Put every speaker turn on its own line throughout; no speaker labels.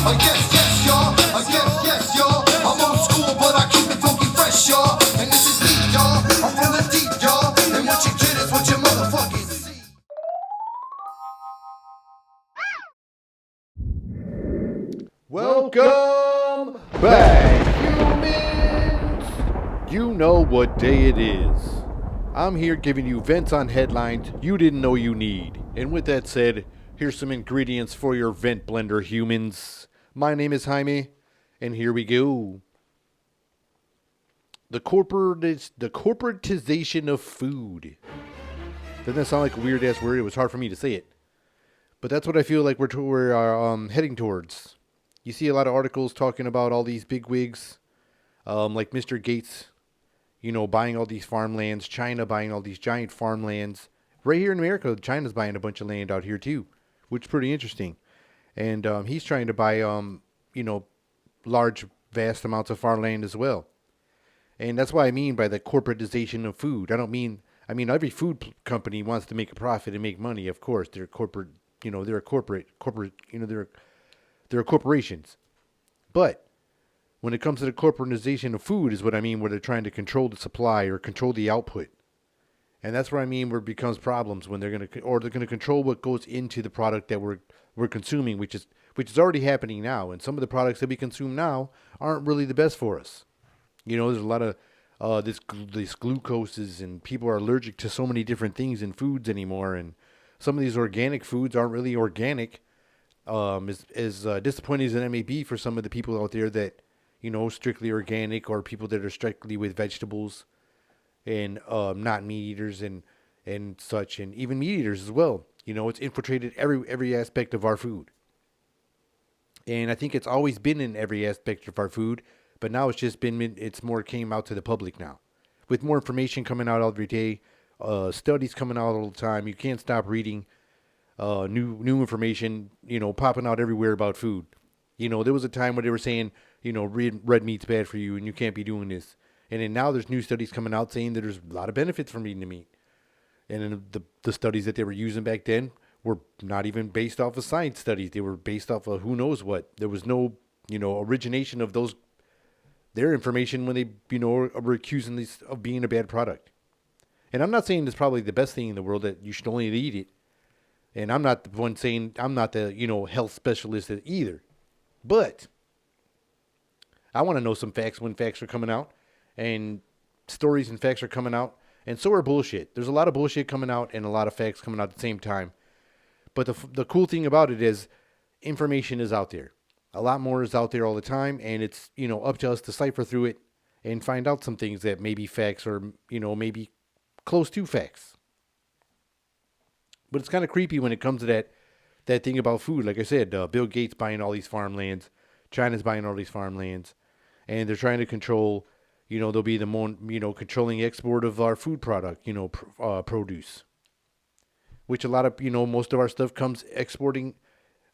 Yes, y'all. Yes, y'all. I'm old school, but I keep it funky fresh, y'all. And this is deep, y'all. I'm from the deep, y'all. And what you get is what you motherfucking see.
Welcome back, humans! You know what day it is. I'm here giving you vents on headlines you didn't know you need. And with that said, here's some ingredients for your vent blender, humans. My name is Jaime, and here we go. The corporatization of food. Doesn't that sound like a weird-ass word? It was hard for me to say it. But that's what I feel like we're heading towards. You see a lot of articles talking about all these big wigs, like Mr. Gates, buying all these farmlands, China buying all these giant farmlands. Right here in America, China's buying a bunch of land out here too, which is pretty interesting. And he's trying to buy, large, vast amounts of farmland as well. And that's what I mean by the corporatization of food. I mean, every food company wants to make a profit and make money. Of course, they're corporate. They're a corporate. They're corporations. But when it comes to the corporatization of food is what I mean, where they're trying to control the supply or control the output. And that's where I mean where it becomes problems when they're going to control what goes into the product that we're consuming, which is already happening now. And some of the products that we consume now aren't really the best for us. There's a lot of this glucoses, and people are allergic to so many different things in foods anymore. And some of these organic foods aren't really organic. As disappointing as it may be for some of the people out there that, strictly organic, or people that are strictly with vegetables and not meat eaters and such, and even meat eaters as well. It's infiltrated every aspect of our food. And I think it's always been in every aspect of our food, but now it's more came out to the public now. With more information coming out every day, studies coming out all the time, you can't stop reading new information, popping out everywhere about food. There was a time where they were saying, red meat's bad for you and you can't be doing this. And then now there's new studies coming out saying that there's a lot of benefits from eating the meat. And then the studies that they were using back then were not even based off of science studies. They were based off of who knows what. There was no, origination of their information when they, were accusing this of being a bad product. And I'm not saying it's probably the best thing in the world that you should only eat it. And I'm not the one saying, I'm not the, health specialist either. But I want to know some facts when facts are coming out. And stories and facts are coming out. And so are bullshit. There's a lot of bullshit coming out and a lot of facts coming out at the same time. But the cool thing about it is information is out there. A lot more is out there all the time. And it's, up to us to cipher through it and find out some things that may be facts or, maybe close to facts. But it's kind of creepy when it comes to that thing about food. Like I said, Bill Gates buying all these farmlands. China's buying all these farmlands. And they're trying to control, they'll be the more, controlling export of our food product, produce. Which a lot of, most of our stuff comes exporting.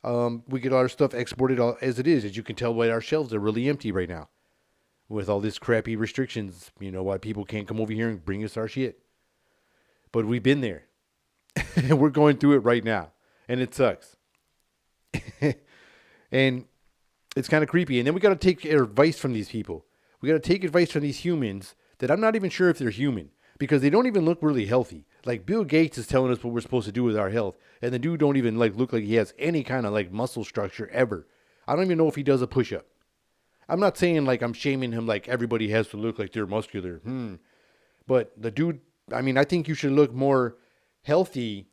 We get our stuff exported as it is. As you can tell by our shelves, they're really empty right now. With all this crappy restrictions, why people can't come over here and bring us our shit. But we've been there. And we're going through it right now. And it sucks. And it's kind of creepy. And then we got to take advice from these people. We got to take advice from these humans that I'm not even sure if they're human. Because they don't even look really healthy. Like Bill Gates is telling us what we're supposed to do with our health. And the dude don't even look like he has any kind of muscle structure ever. I don't even know if he does a push-up. I'm not saying I'm shaming him like everybody has to look like they're muscular. But the dude, I think you should look more healthy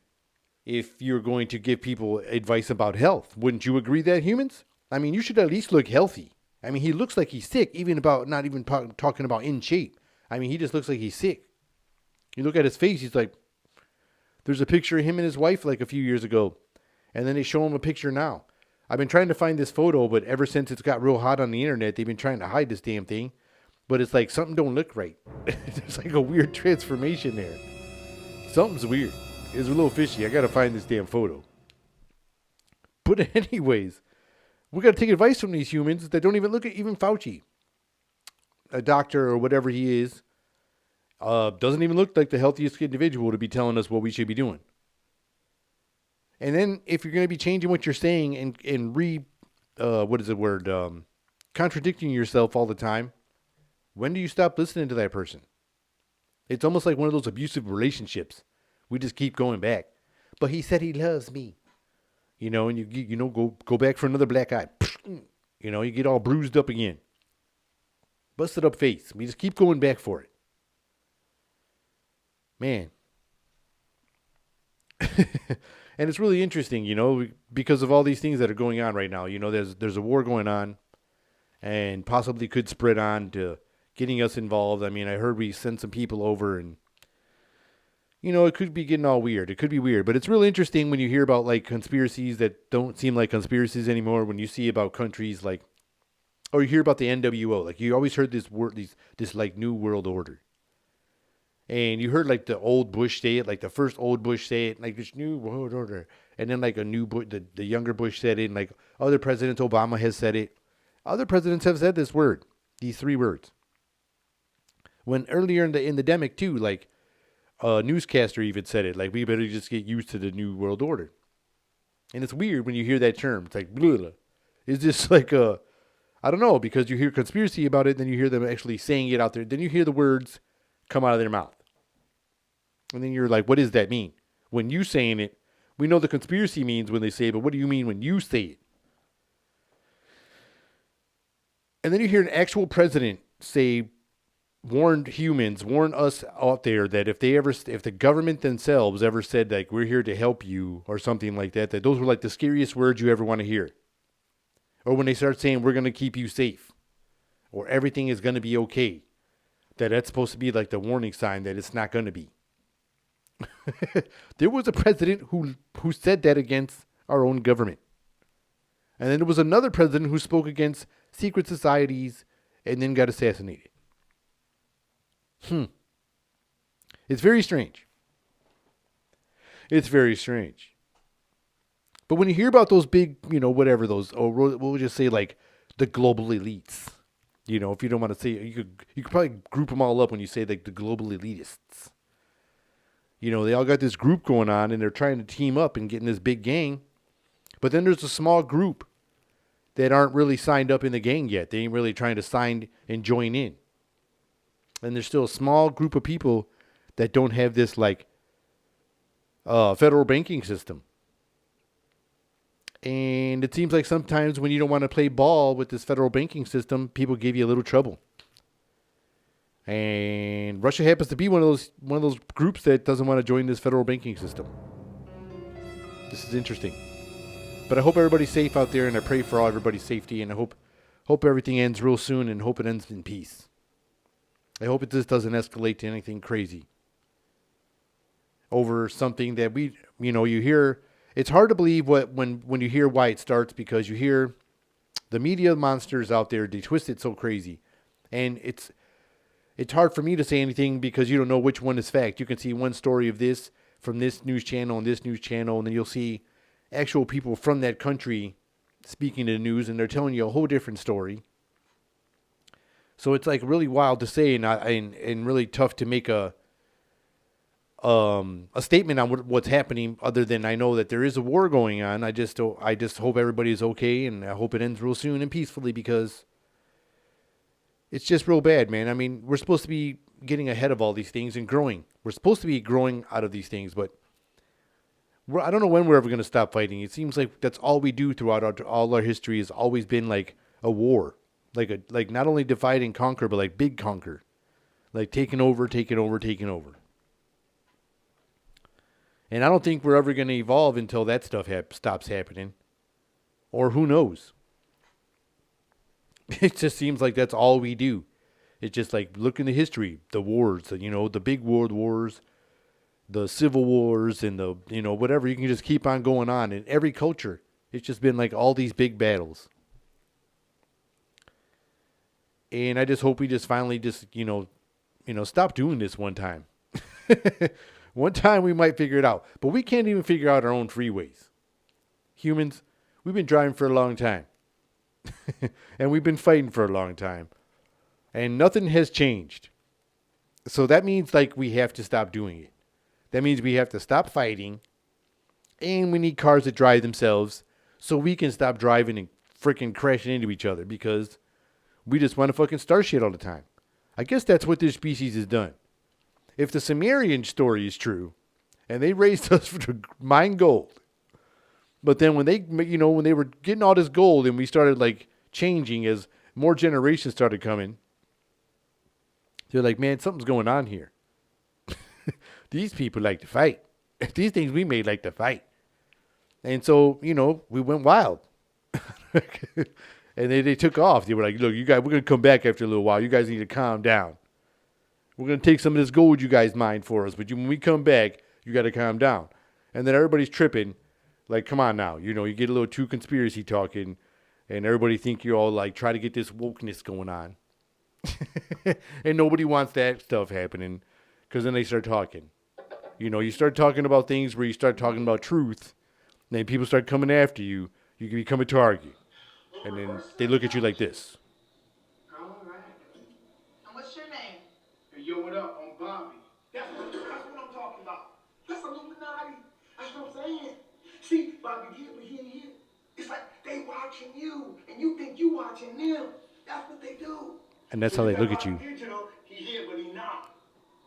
if you're going to give people advice about health. Wouldn't you agree that, humans? You should at least look healthy. He looks like he's sick, even about not even talking about in shape. He just looks like he's sick. You look at his face, he's like, there's a picture of him and his wife a few years ago. And then they show him a picture now. I've been trying to find this photo, but ever since it's got real hot on the internet, they've been trying to hide this damn thing. But it's like something don't look right. There's a weird transformation there. Something's weird. It's a little fishy. I got to find this damn photo. But anyways, we got to take advice from these humans that don't even look at even Fauci. A doctor or whatever he is. Doesn't even look like the healthiest individual to be telling us what we should be doing. And then if you're going to be changing what you're saying and what is the word? Contradicting yourself all the time. When do you stop listening to that person? It's almost like one of those abusive relationships. We just keep going back. But he said he loves me. And you go back for another black eye. You get all bruised up again. Busted up face. We just keep going back for it. Man. And it's really interesting, because of all these things that are going on right now. There's a war going on and possibly could spread on to getting us involved. I mean, I heard we sent some people over and, it could be getting all weird. It could be weird. But it's really interesting when you hear about, like, conspiracies that don't seem like conspiracies anymore. When you see about countries like, or you hear about the NWO. Like, you always heard this word, this like, new world order. And you heard, like, the old Bush say it, like, the first old Bush say it, like, this new world order. And then, like, a new Bush, the younger Bush said it, and, like, other presidents, Obama has said it. Other presidents have said this word, these three words. When earlier in the demic, too, like, a newscaster even said it, like, we better just get used to the new world order. And it's weird when you hear that term. It's like, blah, blah. It's just like I don't know, because you hear conspiracy about it, then you hear them actually saying it out there. Then you hear the words come out of their mouth. And then you're like, what does that mean? When you saying it, we know the conspiracy means when they say it, but what do you mean when you say it? And then you hear an actual president say, warn us out there that if the government themselves ever said, like, we're here to help you or something like that those were like the scariest words you ever want to hear. Or when they start saying, we're going to keep you safe or everything is going to be okay, that's supposed to be like the warning sign that it's not going to be. There was a president who said that against our own government. And then there was another president who spoke against secret societies and then got assassinated. It's very strange. It's very strange. But when you hear about those big, whatever those, or we'll just say like the global elites, if you don't want to say, you could probably group them all up when you say like the global elitists. They all got this group going on and they're trying to team up and get in this big gang. But then there's a small group that aren't really signed up in the gang yet. They ain't really trying to sign and join in. And there's still a small group of people that don't have this, like, federal banking system. And it seems like sometimes when you don't want to play ball with this federal banking system, people give you a little trouble. And Russia happens to be one of those groups that doesn't want to join this federal banking system. This is interesting. But I hope everybody's safe out there, and I pray for all everybody's safety, and I hope everything ends real soon, and hope it ends in peace. I hope it just doesn't escalate to anything crazy over something that you hear. It's hard to believe when you hear why it starts, because you hear the media monsters out there, they twist it so crazy. And it's hard for me to say anything because you don't know which one is fact. You can see one story of this from this news channel and this news channel, and then you'll see actual people from that country speaking to the news, and they're telling you a whole different story. So it's like really wild to say and really tough to make a statement on what's happening, other than I know that there is a war going on. I just hope everybody is okay, and I hope it ends real soon and peacefully, because it's just real bad, man. I mean, we're supposed to be getting ahead of all these things and growing. We're supposed to be growing out of these things, but I don't know when we're ever going to stop fighting. It seems like that's all we do throughout all our history has always been like a war. Like not only divide and conquer, but like big conquer. Like taking over. And I don't think we're ever going to evolve until that stuff stops happening. Or who knows? It just seems like that's all we do. It's just like, look in the history, the wars, the big world wars, the civil wars, and the, whatever. You can just keep on going on. In every culture, it's just been like all these big battles. And I just hope we just finally stop doing this one time. One time we might figure it out. But we can't even figure out our own freeways. Humans, we've been driving for a long time. And we've been fighting for a long time. And nothing has changed. So that means like we have to stop doing it. That means we have to stop fighting. And we need cars that drive themselves so we can stop driving and freaking crashing into each other because we just want to fucking start shit all the time. I guess that's what this species has done. If the Sumerian story is true, and they raised us to mine gold, but then when when they were getting all this gold and we started like changing as more generations started coming, they're like, man, something's going on here. These people like to fight. These things we made like to fight. And so, we went wild. And they took off. They were like, look, you guys, we're going to come back after a little while. You guys need to calm down. We're going to take some of this gold you guys mined for us. But when we come back, you got to calm down. And then everybody's tripping. Like, come on now. You get a little too conspiracy talking. And everybody think you're all like, try to get this wokeness going on. And nobody wants that stuff happening. Because then they start talking. You start talking about things where you start talking about truth. And then people start coming after you. You can become a target. And then they look at you like this.
All right.
And what's your name?
Hey, yo, what up? I'm Bobby. That's what I'm talking about. That's Illuminati. That's what I'm saying. See, Bobby here, but here. It's like they watching you, and you think you watching them. That's what they do.
And that's how they look at you.
Digital, he here, but he not.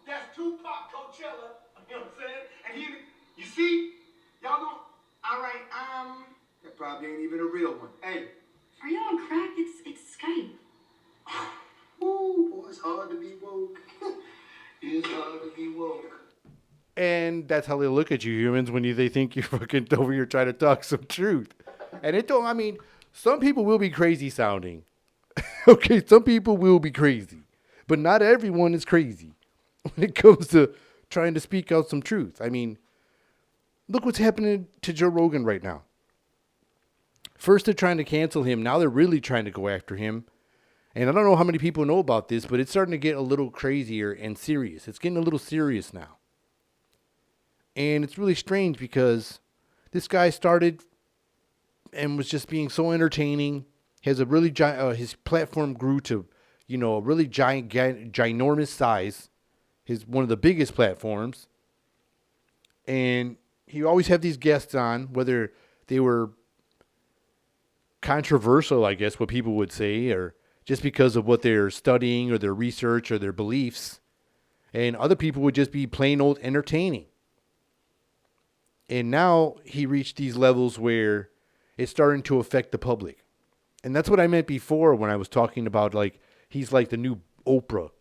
That's Tupac Coachella. You know what I'm saying? And you see, y'all know.
All right,
That probably ain't even a real one. Hey.
Are you on crack? It's Skype.
Ooh, boy, it's hard to be woke. It's hard to be woke.
And that's how they look at you humans when they think you're fucking over here trying to talk some truth. And some people will be crazy sounding. Okay, some people will be crazy. But not everyone is crazy when it comes to trying to speak out some truth. Look what's happening to Joe Rogan right now. First, they're trying to cancel him. Now they're really trying to go after him. And I don't know how many people know about this, but it's starting to get a little crazier and serious. It's getting a little serious now. And it's really strange because this guy started and was just being so entertaining. Has a really his platform grew to, a really ginormous size. One of the biggest platforms. And he always had these guests on, whether they were controversial, I guess, what people would say, or just because of what they're studying or their research or their beliefs. And other people would just be plain old entertaining. And now he reached these levels where it's starting to affect the public. And that's what I meant before when I was talking about, like, he's like the new Oprah.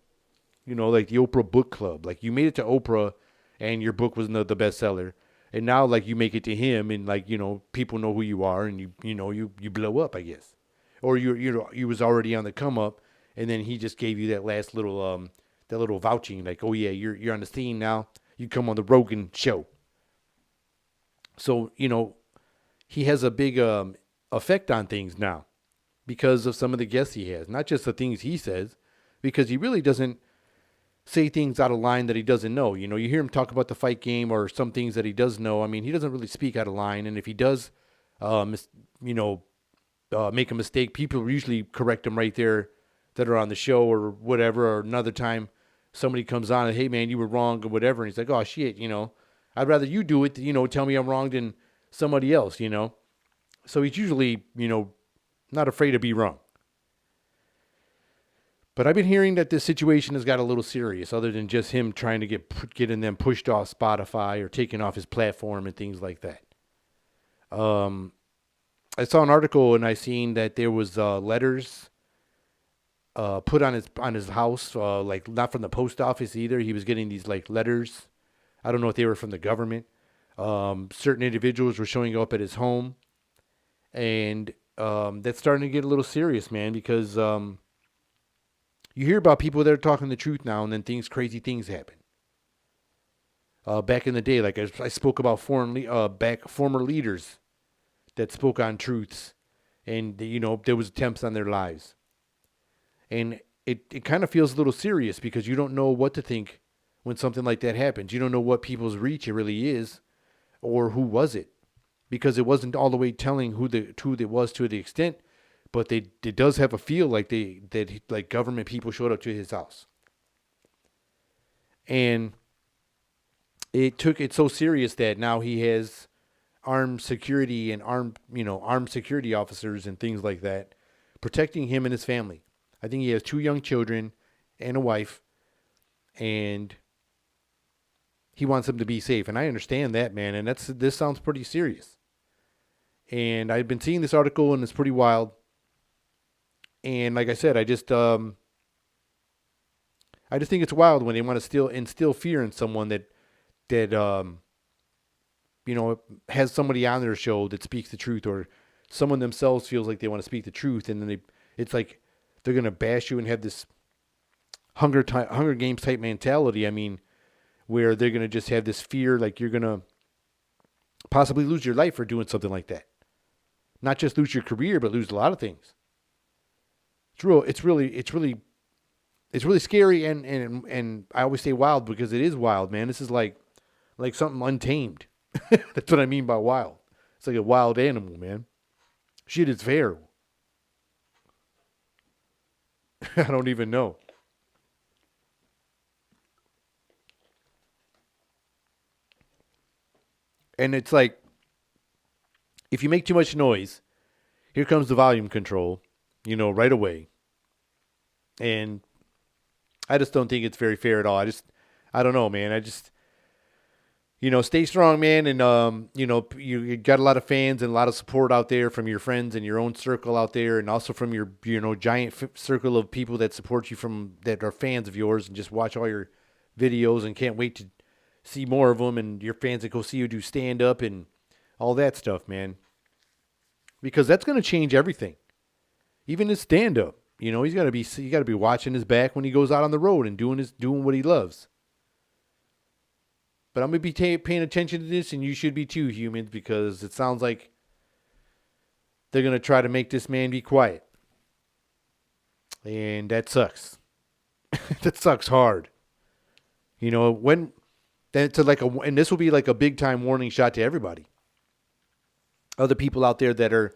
Like the Oprah book club. Like, you made it to Oprah and your book was the bestseller. And now, like, you make it to him and, like, people know who you are and you blow up, I guess. Or you was already on the come up and then he just gave you that last little vouching, like, oh yeah, you're on the scene now. You come on the Rogan show. So, he has a big effect on things now because of some of the guests he has. Not just the things he says, because he really doesn't say things out of line that he doesn't know. You hear him talk about the fight game or some things that he does know. He doesn't really speak out of line. And if he does, make a mistake, people usually correct him right there that are on the show or whatever. Or another time somebody comes on and, hey man, you were wrong or whatever. And he's like, oh shit, I'd rather you do it, tell me I'm wrong than somebody else, So he's usually, not afraid to be wrong. But I've been hearing that this situation has got a little serious, other than just him trying to getting them pushed off Spotify or taken off his platform and things like that. I saw an article and I seen that there was letters put on his house, like not from the post office either. He was getting these like letters. I don't know if they were from the government. Certain individuals were showing up at his home, and that's starting to get a little serious, man, because you hear about people that are talking the truth now, and then crazy things happen. Back in the day, like I spoke about former leaders that spoke on truths, and there was attempts on their lives, and it kind of feels a little serious because you don't know what to think when something like that happens. You don't know what people's reach it really is, or who was it, because it wasn't all the way telling who it was to the extent. But it does have a feel like like government people showed up to his house. And it took it so serious that now he has armed security and armed security officers and things like that, protecting him and his family. I think he has 2 young children and a wife, and he wants them to be safe. And I understand that, man. And this sounds pretty serious. And I've been seeing this article, and it's pretty wild. And like I said, I just think it's wild when they want to instill fear in someone that has somebody on their show that speaks the truth, or someone themselves feels like they want to speak the truth, and then it's like they're gonna bash you and have this Hunger Games type mentality. I mean, where they're gonna just have this fear, like you're gonna possibly lose your life for doing something like that. Not just lose your career, but lose a lot of things. It's really scary, and I always say wild because it is wild, man. This is like something untamed. That's what I mean by wild. It's like a wild animal, man. Shit is feral. I don't even know. And it's like, if you make too much noise, here comes the volume control, right away. And I just don't think it's very fair at all. I don't know, man. Stay strong, man. And, you got a lot of fans and a lot of support out there from your friends and your own circle out there. And also from your, giant circle of people that support you that are fans of yours and just watch all your videos and can't wait to see more of them. And your fans that go see you do stand up and all that stuff, man. Because that's going to change everything. Even his stand up, you got to be watching his back when he goes out on the road and doing what he loves. But I'm going to be paying attention to this, and you should be too, humans, because it sounds like they're going to try to make this man be quiet. And that sucks. That sucks hard. And this will be like a big time warning shot to everybody. Other people out there that are,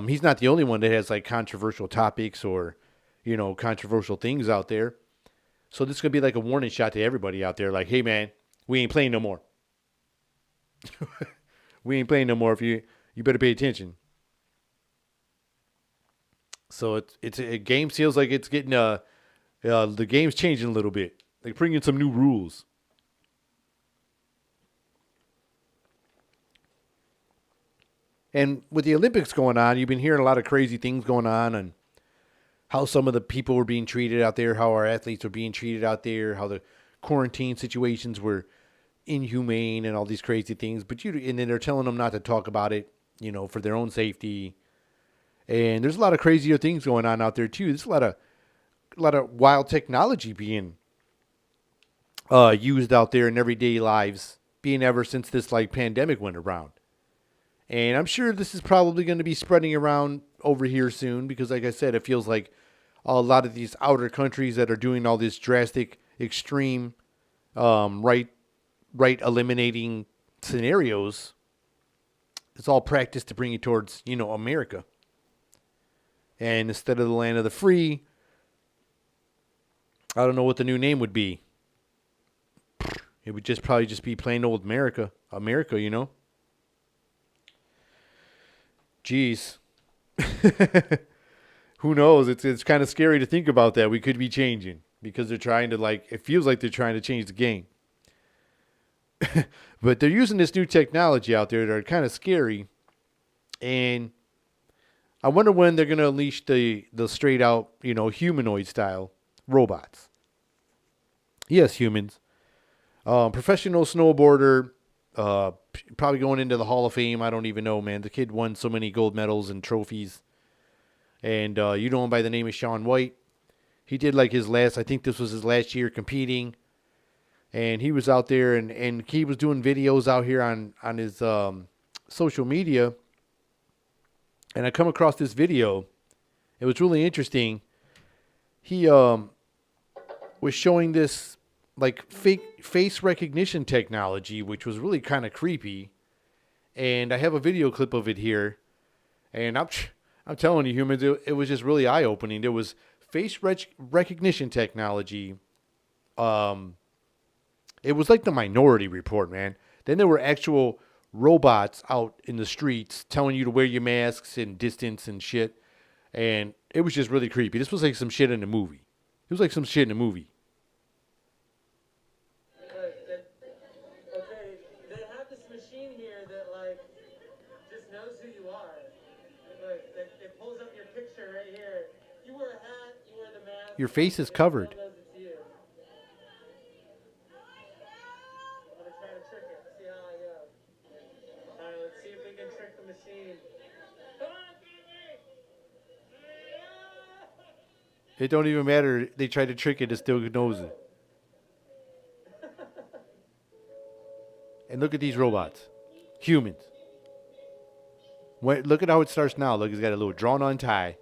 he's not the only one that has like controversial topics or, controversial things out there. So this is going to be like a warning shot to everybody out there. Like, hey man, we ain't playing no more. We ain't playing no more. If you better pay attention. So it game feels like it's getting the game's changing a little bit. Like bringing some new rules. And with the Olympics going on, you've been hearing a lot of crazy things going on and how some of the people were being treated out there, how our athletes were being treated out there, how the quarantine situations were inhumane and all these crazy things. And then they're telling them not to talk about it, for their own safety. And there's a lot of crazier things going on out there too. There's a lot of wild technology being used out there in everyday lives, being ever since this like pandemic went around. And I'm sure this is probably going to be spreading around over here soon because, like I said, it feels like a lot of these outer countries that are doing all this drastic, extreme, right eliminating scenarios. It's all practice to bring you towards, America. And instead of the land of the free, I don't know what the new name would be. It would probably be plain old America. America, Jeez. Who knows? It's kind of scary to think about that. We could be changing because they're trying to it feels like they're trying to change the game. But they're using this new technology out there that are kind of scary. And I wonder when they're going to unleash the straight out, humanoid style robots. Yes, humans. Professional snowboarder, probably going into the Hall of Fame. I don't even know, man. The kid won so many gold medals and trophies. And you know him by the name of Shaun White. He did I think this was his last year competing. And he was out there and he was doing videos out here on his social media. And I come across this video. It was really interesting. He was showing this fake face recognition technology, which was really kind of creepy. And I have a video clip of it here. And I'm telling you, humans, it was just really eye-opening. There was face recognition technology. It was like the Minority Report, man. Then there were actual robots out in the streets telling you to wear your masks and distance and shit. And it was just really creepy. This was like some shit in a movie. It was like some shit in a movie.
Okay, they have this machine here that like just knows who you are. Look, it pulls up your picture right here. You wear a hat, you wear the mask.
Your face is covered.
It knows it's you. I'm gonna try to trick it. See how I go. Alright, let's see if we can trick the machine. Come on, Kenny!
It don't even matter. They try to trick it. It still knows it. And look at these robots. Humans. Look at how it starts now. Look, it's got a little drawn-on tie.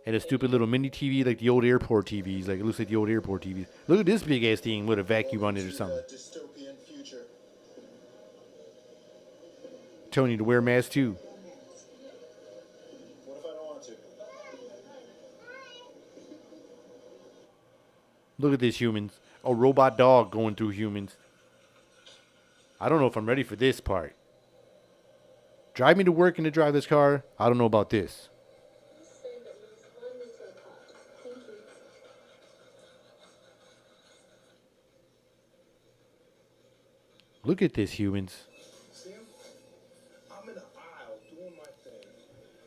And a stupid little mini TV like the old airport TVs. Like, it looks like the old airport TVs. Look at this big-ass thing with a vacuum on it or something.
Dystopian future.
Telling you to wear a mask, too.
What if I don't want to?
Look at this, humans. A robot dog going through humans. I don't know if I'm ready for this part. Drive me to work and to drive this car. I don't know about this. Look at this, humans.
See him? I'm in the aisle doing my thing.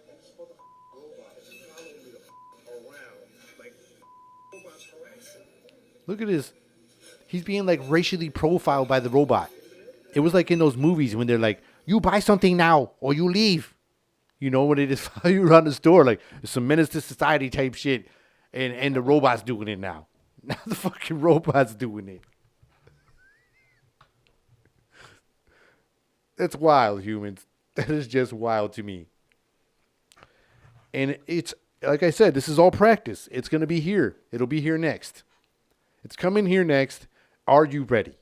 And this motherfucking robot is following me around. Like, robot's harassing me.
Look at this. He's being like racially profiled by the robot. It was like in those movies when they're like, you buy something now or you leave. You know, when they just follow you around the store, like some menace to society type shit. And the robot's doing it now. Now the fucking robot's doing it. That's wild, humans. That is just wild to me. And it's, like I said, this is all practice. It's going to be here. It'll be here next. It's coming here next. Are you ready?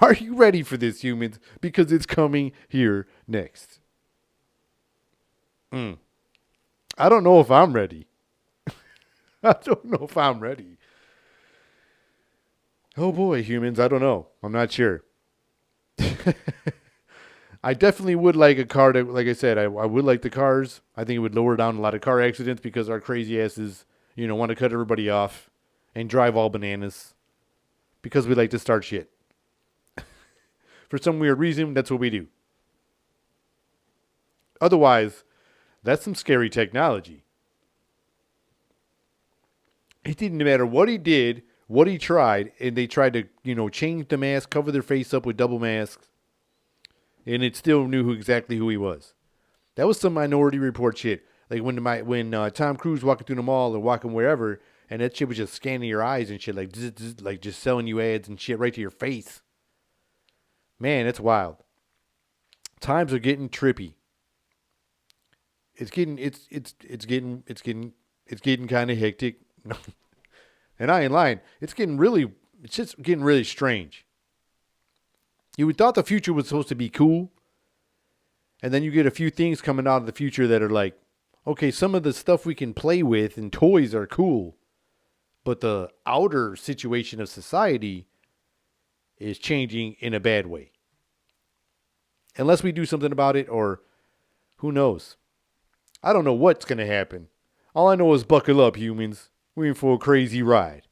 Are you ready for this, humans? Because it's coming here next. I don't know if I'm ready. I don't know if I'm ready. Oh boy, humans, I don't know. I'm not sure. I definitely would like a car to, like I said, I would like the cars. I think it would lower down a lot of car accidents because our crazy asses, want to cut everybody off and drive all bananas because we like to start shit. For some weird reason, that's what we do. Otherwise, that's some scary technology. It didn't matter what he did, what he tried, and they tried to, change the mask, cover their face up with double masks, and it still knew exactly who he was. That was some Minority Report shit. Like when Tom Cruise walking through the mall or walking wherever, and that shit was just scanning your eyes and shit, like just selling you ads and shit right to your face. Man, it's wild. Times are getting trippy. It's getting kind of hectic. And I ain't lying. It's just getting really strange. You would thought the future was supposed to be cool. And then you get a few things coming out of the future that are like, okay, some of the stuff we can play with and toys are cool. But the outer situation of society is changing in a bad way. Unless we do something about it, or who knows. I don't know what's going to happen. All I know is buckle up, humans. We're in for a crazy ride.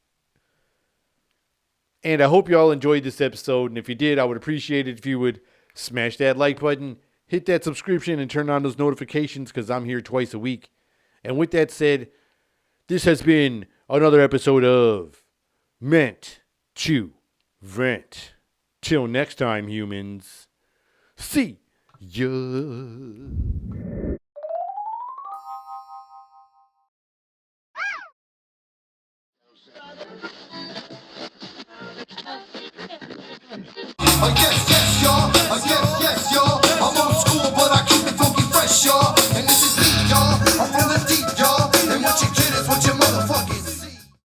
And I hope you all enjoyed this episode. And if you did, I would appreciate it if you would smash that like button, hit that subscription, and turn on those notifications because I'm here twice a week. And with that said, this has been another episode of Meant to Vent. Till next time, humans. See ya.
Yes, yes, y'all.